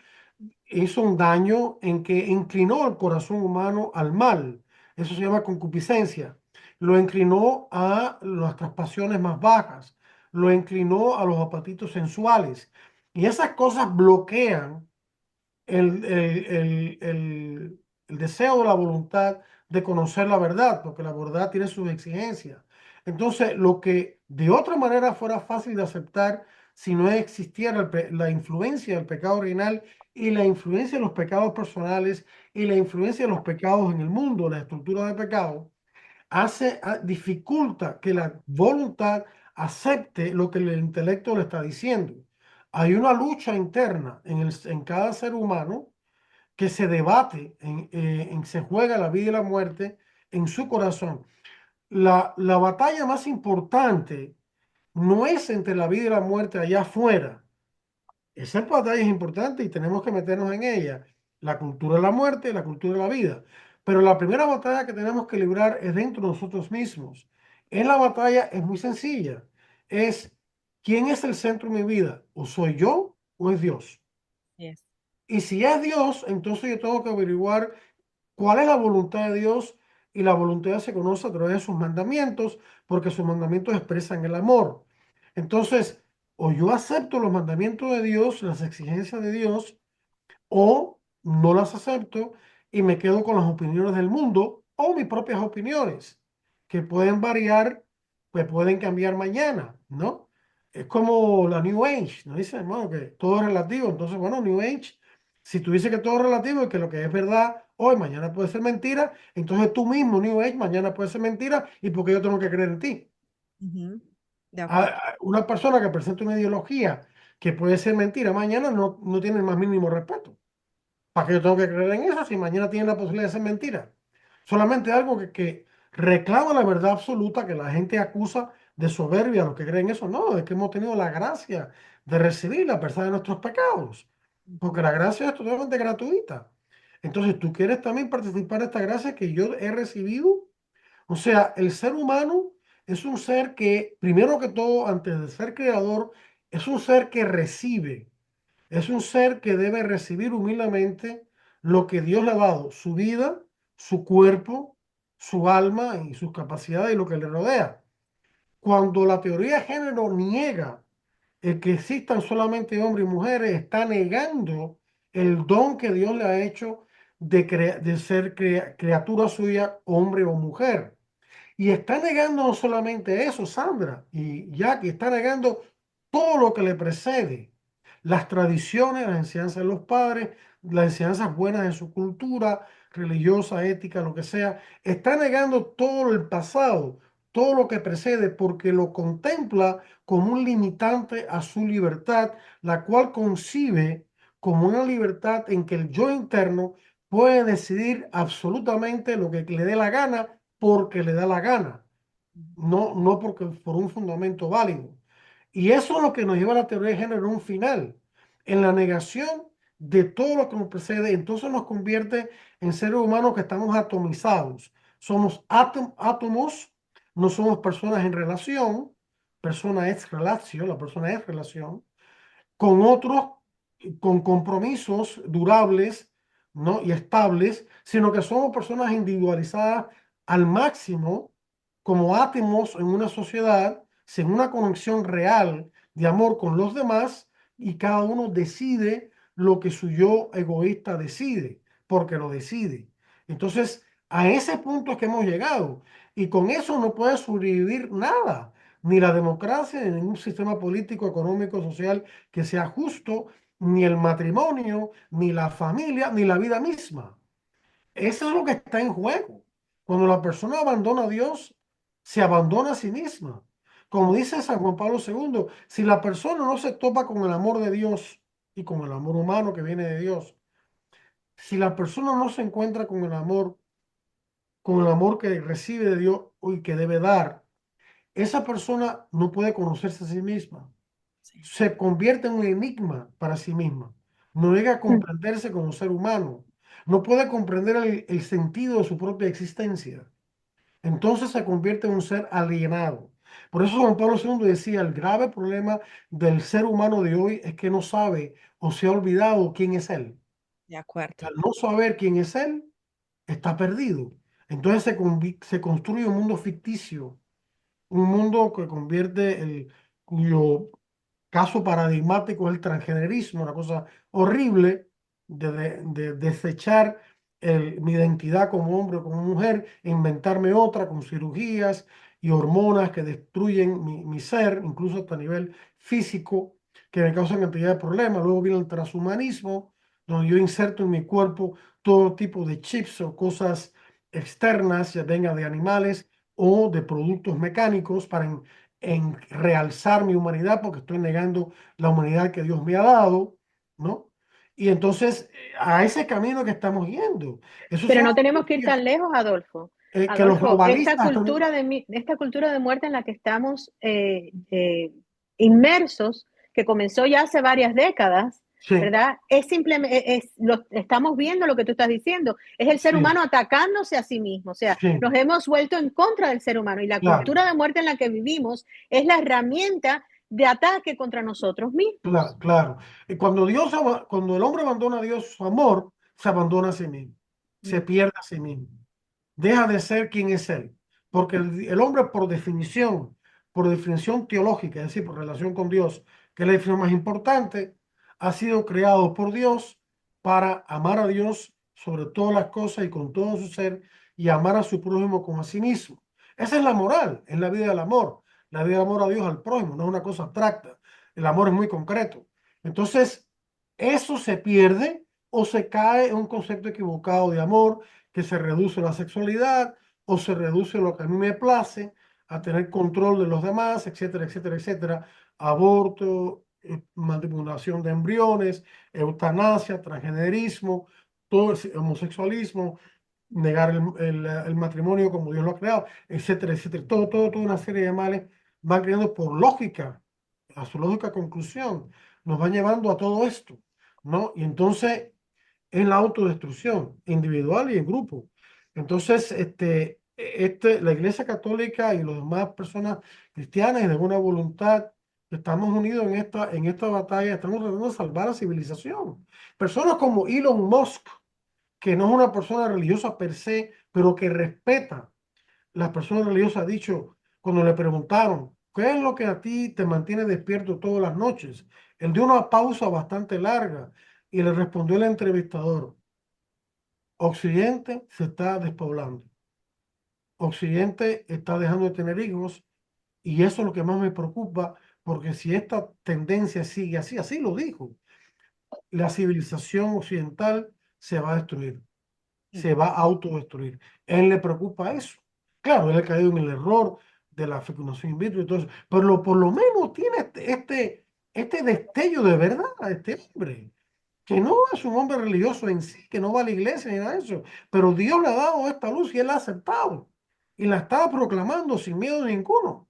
hizo un daño en que inclinó al corazón humano al mal. Eso se llama concupiscencia. Lo inclinó a nuestras pasiones más bajas. Lo inclinó a los apetitos sensuales. Y esas cosas bloquean el deseo de la voluntad de conocer la verdad, porque la verdad tiene sus exigencias. Entonces, lo que de otra manera fuera fácil de aceptar si no existiera la influencia del pecado original y la influencia de los pecados personales y la influencia de los pecados en el mundo, la estructura de pecado, dificulta que la voluntad acepte lo que el intelecto le está diciendo. Hay una lucha interna en cada ser humano que se debate, se juega la vida y la muerte en su corazón. La batalla más importante no es entre la vida y la muerte allá afuera. Esa batalla es importante y tenemos que meternos en ella. La cultura de la muerte y la cultura de la vida. Pero la primera batalla que tenemos que librar es dentro de nosotros mismos. En la batalla es muy sencilla. Es, ¿quién es el centro de mi vida? ¿O soy yo o es Dios? Yes. Y si es Dios, entonces yo tengo que averiguar cuál es la voluntad de Dios y la voluntad se conoce a través de sus mandamientos, porque sus mandamientos expresan el amor. Entonces, o yo acepto los mandamientos de Dios, las exigencias de Dios, o no las acepto y me quedo con las opiniones del mundo o mis propias opiniones, que pueden variar, pues pueden cambiar mañana, ¿no? Es como la New Age, ¿no? Dicen, bueno, que todo es relativo. Entonces, bueno, New Age, si tú dices que todo es relativo y que lo que es verdad hoy, mañana puede ser mentira, entonces tú mismo, New Age, mañana puede ser mentira y porque yo tengo que creer en ti. Ujú. De acuerdo. Una persona que presenta una ideología que puede ser mentira mañana no tiene el más mínimo respeto. ¿Para qué yo tengo que creer en eso si mañana tiene la posibilidad de ser mentira? Solamente algo que reclama la verdad absoluta, que la gente acusa de soberbia a los que creen eso. No, es que hemos tenido la gracia de recibir la pesar de nuestros pecados, porque la gracia es totalmente gratuita. Entonces, ¿tú quieres también participar de esta gracia que yo he recibido? O sea, el ser humano es un ser que, primero que todo, antes de ser creador, es un ser que recibe. Es un ser que debe recibir humildemente lo que Dios le ha dado, su vida, su cuerpo, su alma y sus capacidades y lo que le rodea. Cuando la teoría de género niega el que existan solamente hombres y mujeres, está negando el don que Dios le ha hecho de ser criatura suya, hombre o mujer. Y está negando no solamente eso, Sandra y Jackie, está negando todo lo que le precede, las tradiciones, las enseñanzas de los padres, las enseñanzas buenas de su cultura, religiosa, ética, lo que sea. Está negando todo el pasado, todo lo que precede, porque lo contempla como un limitante a su libertad, la cual concibe como una libertad en que el yo interno puede decidir absolutamente lo que le dé la gana porque le da la gana, no porque por un fundamento válido. Y eso es lo que nos lleva a la teoría de género en un final, en la negación de todo lo que nos precede. Entonces nos convierte en seres humanos que estamos atomizados. Somos átomos, no somos personas en relación, persona es relación, la persona es relación, con otros, con compromisos durables, ¿no? Y estables, sino que somos personas individualizadas al máximo, como átomos en una sociedad, sin una conexión real de amor con los demás, y cada uno decide lo que su yo egoísta decide, porque lo decide. Entonces, a ese punto es que hemos llegado, y con eso no puede sobrevivir nada, ni la democracia, ni ningún sistema político, económico, social que sea justo, ni el matrimonio, ni la familia, ni la vida misma. Eso es lo que está en juego. Cuando la persona abandona a Dios, se abandona a sí misma. Como dice San Juan Pablo II, si la persona no se topa con el amor de Dios y con el amor humano que viene de Dios, si la persona no se encuentra con el amor que recibe de Dios y que debe dar, esa persona no puede conocerse a sí misma. Sí, Se convierte en un enigma para sí misma. No llega a Mm. comprenderse como ser humano. No puede comprender el sentido de su propia existencia. Entonces se convierte en un ser alienado. Por eso Juan Pablo II decía, el grave problema del ser humano de hoy es que no sabe o se ha olvidado quién es él. de acuerdo. Al no saber quién es él, está perdido. Entonces se construye un mundo ficticio, un mundo que convierte cuyo caso paradigmático es el transgenerismo, una cosa horrible de desechar mi identidad como hombre o como mujer, e inventarme otra con cirugías y hormonas que destruyen mi ser, incluso hasta a nivel físico, que me causan cantidad de problemas. Luego viene el transhumanismo, donde yo inserto en mi cuerpo todo tipo de chips o cosas externas, ya venga de animales o de productos mecánicos para en realzar mi humanidad porque estoy negando la humanidad que Dios me ha dado, ¿no? Y entonces a ese camino que estamos yendo, eso Pero son no las tenemos que ir teorías, tan lejos, Adolfo. que los Adolfo, globalistas están, esta cultura de muerte en la que estamos inmersos, que comenzó ya hace varias décadas, sí, ¿verdad? Es simplemente, estamos viendo lo que tú estás diciendo, es el ser sí, humano atacándose a sí mismo, o sea, sí, nos hemos vuelto en contra del ser humano y la claro, cultura de muerte en la que vivimos es la herramienta de ataque contra nosotros mismos. claro, claro. Y cuando el hombre abandona a Dios, su amor, se abandona a sí mismo, se Mm. pierde a sí mismo, deja de ser quien es él, porque el hombre por definición teológica, es decir, por relación con Dios, que es la definición más importante, ha sido creado por Dios para amar a Dios sobre todas las cosas y con todo su ser y amar a su prójimo como a sí mismo. Esa es la moral, es la vida del amor, la vida del amor a Dios al prójimo, no es una cosa abstracta, el amor es muy concreto. Entonces, eso se pierde o se cae en un concepto equivocado de amor que se reduce la sexualidad o se reduce lo que a mí me place, a tener control de los demás, etcétera, etcétera, etcétera. Aborto, manipulación de embriones, eutanasia, transgenerismo, todo el homosexualismo, negar el matrimonio como Dios lo ha creado, etcétera, etcétera. Toda una serie de males van creando por lógica, a su lógica conclusión, nos van llevando a todo esto, ¿no? Y entonces es la autodestrucción individual y en grupo. Entonces, la Iglesia Católica y las demás personas cristianas y de buena voluntad, estamos unidos en esta batalla, estamos tratando de salvar la civilización. Personas como Elon Musk, que no es una persona religiosa per se, pero que respeta las personas religiosas, ha dicho, cuando le preguntaron, ¿qué es lo que a ti te mantiene despierto todas las noches? Él dio una pausa bastante larga y le respondió el entrevistador, Occidente se está despoblando. Occidente está dejando de tener hijos y eso es lo que más me preocupa porque si esta tendencia sigue así, así lo dijo, la civilización occidental se va a destruir, se va a autodestruir. Él le preocupa eso. Claro, él ha caído en el error de la fecundación in vitro y todo eso, pero por lo menos tiene este destello de verdad, este hombre que no es un hombre religioso en sí, que no va a la iglesia ni nada de eso, pero Dios le ha dado esta luz y él la ha aceptado. y la estaba proclamando sin miedo ninguno.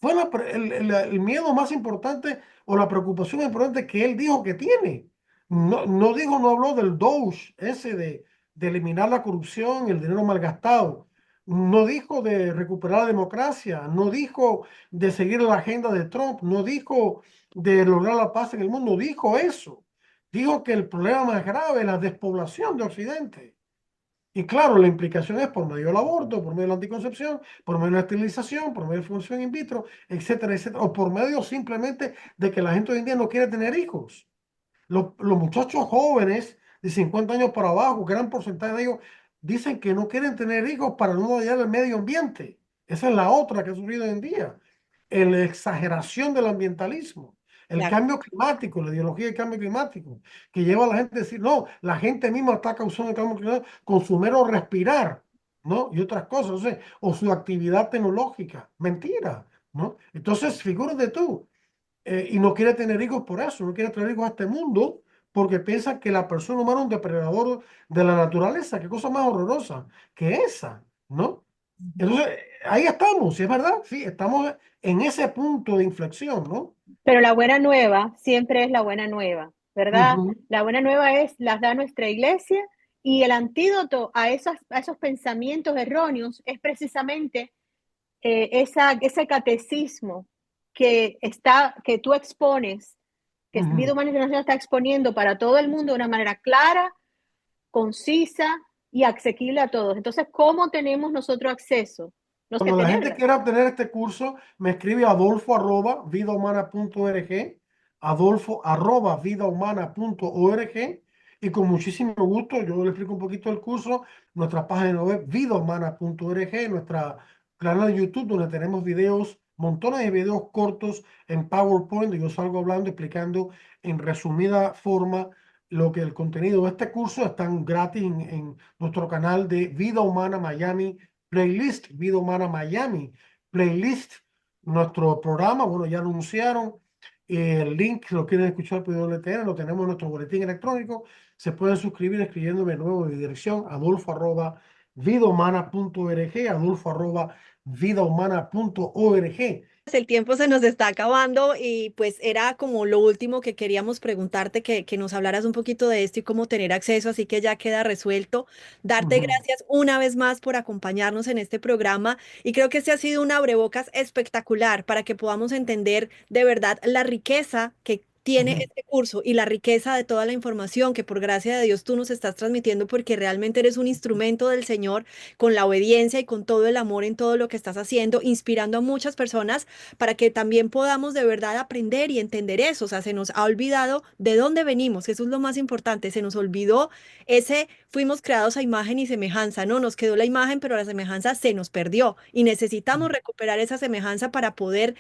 Fue el miedo más importante o la preocupación más importante que él dijo que tiene. No dijo, no habló del Doge, ese de eliminar la corrupción, el dinero malgastado. No dijo de recuperar la democracia, no dijo de seguir la agenda de Trump, no dijo de lograr la paz en el mundo, dijo eso. Dijo que el problema más grave es la despoblación de Occidente. Y claro, la implicación es por medio del aborto, por medio de la anticoncepción, por medio de la esterilización, por medio de función in vitro, etcétera, etcétera. O por medio simplemente de que la gente hoy en día no quiere tener hijos. Los muchachos jóvenes de 50 años para abajo, gran porcentaje de ellos, dicen que no quieren tener hijos para no dañar el medio ambiente. Esa es la otra que ha surgido hoy en día. La exageración del ambientalismo, el Claro. cambio climático, la ideología del cambio climático, que lleva a la gente a decir, no, la gente misma está causando el cambio climático con su mero respirar, ¿no? Y otras cosas, o su actividad tecnológica. Mentira, ¿no? Entonces, figúrate tú, y no quiere tener hijos por eso, no quiere traer hijos a este mundo porque piensa que la persona humana es un depredador de la naturaleza. Qué cosa más horrorosa que esa, ¿no? Entonces, ahí estamos, ¿sí es verdad? Sí, estamos en ese punto de inflexión, ¿no? Pero la buena nueva siempre es la buena nueva, ¿verdad? Ujú, La buena nueva las da nuestra iglesia y el antídoto a esos pensamientos erróneos es precisamente ese catecismo que tú expones, que Vida ujú. Humana Internacional está exponiendo para todo el mundo de una manera clara, concisa y asequible a todos. Entonces, ¿cómo tenemos nosotros acceso? No sé, Cuando la gente tenerla. quiera obtener este curso, me escribe adolfo@vidahumana.org, adolfo@vidahumana.org, y con muchísimo gusto yo le explico un poquito el curso, nuestra página web vidahumana.org, nuestra canal de YouTube donde tenemos videos, montones de videos cortos en PowerPoint, donde yo salgo hablando, explicando en resumida forma lo que el contenido de este curso están gratis en nuestro canal de Vida Humana Miami Playlist, Vida Humana Miami Playlist, nuestro programa. Bueno, ya anunciaron el link, si lo quieren escuchar por WTN, lo tenemos en nuestro boletín electrónico. Se pueden suscribir escribiéndome nuevo de dirección, adolfo@vidahumana.org, adolfo@vidahumana.org. El tiempo se nos está acabando y pues era como lo último que queríamos preguntarte, que nos hablaras un poquito de esto y cómo tener acceso, así que ya queda resuelto. Darte Ujú. gracias una vez más por acompañarnos en este programa y creo que este ha sido un abrebocas espectacular para que podamos entender de verdad la riqueza que tiene Ujú. este curso y la riqueza de toda la información que por gracia de Dios tú nos estás transmitiendo porque realmente eres un instrumento del Señor con la obediencia y con todo el amor en todo lo que estás haciendo, inspirando a muchas personas para que también podamos de verdad aprender y entender eso. O sea, se nos ha olvidado de dónde venimos, eso es lo más importante, se nos olvidó fuimos creados a imagen y semejanza, ¿no? Nos quedó la imagen, pero la semejanza se nos perdió y necesitamos recuperar esa semejanza para poder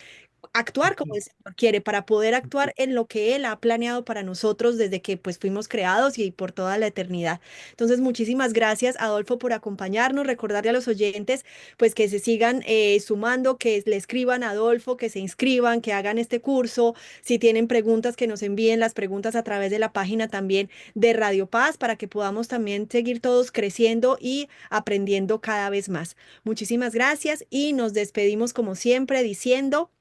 actuar como el Señor quiere, para poder actuar en lo que Él ha planeado para nosotros desde que pues fuimos creados y por toda la eternidad. Entonces, muchísimas gracias, Adolfo, por acompañarnos, recordarle a los oyentes pues que se sigan sumando, que le escriban a Adolfo, que se inscriban, que hagan este curso, si tienen preguntas, que nos envíen las preguntas a través de la página también de Radio Paz para que podamos también seguir todos creciendo y aprendiendo cada vez más. Muchísimas gracias y nos despedimos como siempre diciendo: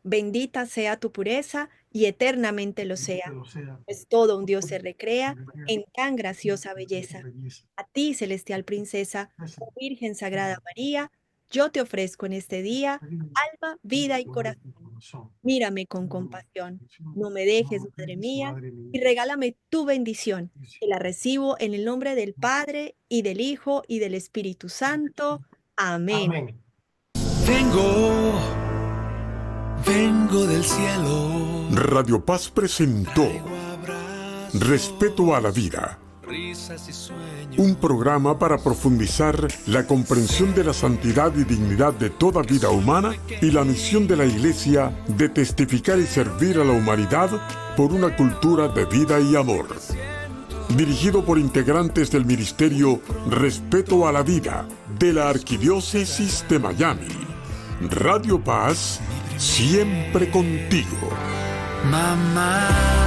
bendita sea tu pureza y eternamente lo sea, O sea, pues todo un Dios se recrea en tan graciosa belleza. belleza. A ti, celestial princesa, Esa, oh Virgen Sagrada María, yo te ofrezco en este día alma, vida y corazón. corazón. Mírame con compasión, no me dejes, Madre mía, Madre mía. y regálame tu bendición, que la recibo en el nombre del Padre y del Hijo y del Espíritu Santo. Amén. Amén. Vengo, vengo del cielo. Radio Paz presentó Respeto a la Vida, Risas y sueños. un programa para profundizar la comprensión de la santidad y dignidad de toda vida humana y la misión de la Iglesia de testificar y servir a la humanidad por una cultura de vida y amor. Dirigido por integrantes del Ministerio Respeto a la Vida de la Arquidiócesis de Miami. Radio Paz, siempre contigo. Mamá.